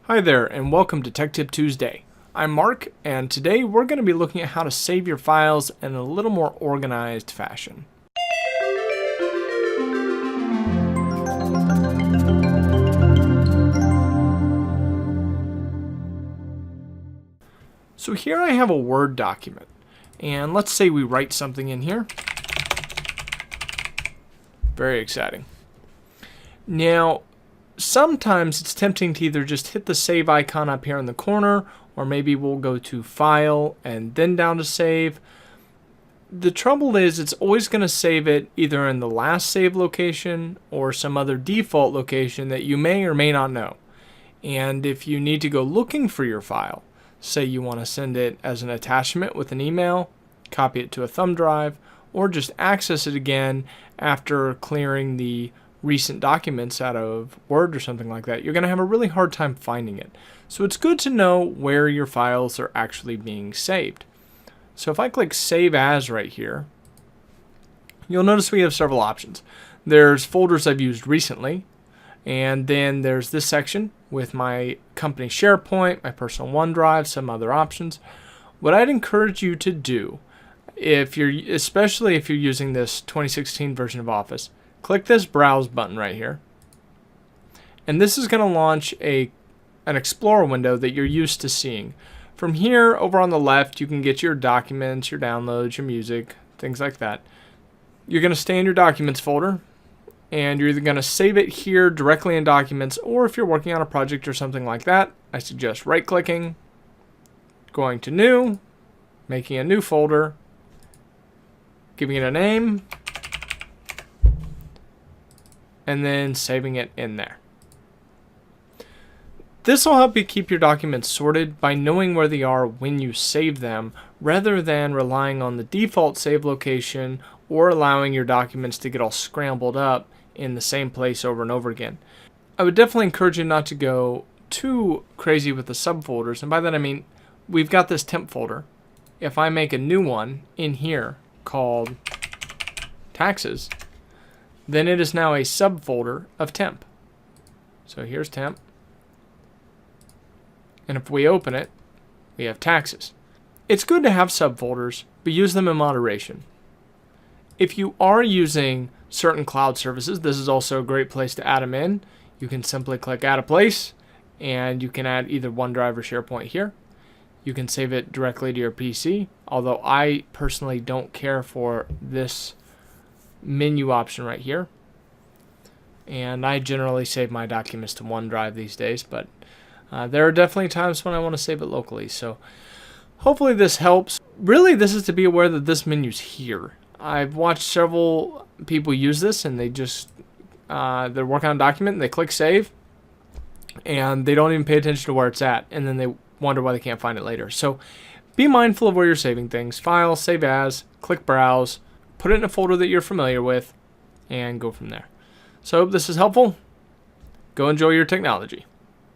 Hi there, and welcome to Tech Tip Tuesday. I'm Mark, and today we're going to be looking at how to save your files in a little more organized fashion. So here I have a Word document, and let's say we write something in here. Very exciting. Now, sometimes it's tempting to either just hit the save icon up here in the corner, or maybe we'll go to File and then down to Save. The trouble is it's always going to save it either in the last save location or some other default location that you may or may not know. And if you need to go looking for your file, say you want to send it as an attachment with an email, copy it to a thumb drive, or just access it again after clearing the recent documents out of Word or something like that, you're going to have a really hard time finding it. So it's good to know where your files are actually being saved. So if I click Save As right here, you'll notice we have several options. There's folders I've used recently, and then there's this section with my company SharePoint, my personal OneDrive, some other options. What I'd encourage you to do, especially if you're using this 2016 version of Office, click this Browse button right here, and this is going to launch an Explorer window that you're used to seeing. From here, over on the left, you can get your documents, your downloads, your music, things like that. You're going to stay in your Documents folder, and you're either going to save it here directly in Documents, or if you're working on a project or something like that, I suggest right-clicking, going to New, making a new folder, giving it a name, and then saving it in there. This will help you keep your documents sorted by knowing where they are when you save them, rather than relying on the default save location or allowing your documents to get all scrambled up in the same place over and over again. I would definitely encourage you not to go too crazy with the subfolders, and by that I mean we've got this temp folder. If I make a new one in here called Taxes, then it is now a subfolder of temp. So here's temp. And if we open it, we have taxes. It's good to have subfolders, but use them in moderation. If you are using certain cloud services, this is also a great place to add them in. You can simply click Add a Place, and you can add either OneDrive or SharePoint here. You can save it directly to your PC, although I personally don't care for this menu option right here, and I generally save my documents to OneDrive these days, but there are definitely times when I want to save it locally. So hopefully this helps. Really, this is to be aware that this menu's here. I've watched several people use this, and they just they're working on a document and they click save, and they don't even pay attention to where it's at, and then they wonder why they can't find it later. So be mindful of where you're saving things. File, Save As, click Browse, put it in a folder that you're familiar with, and go from there. So I hope this is helpful. Go enjoy your technology.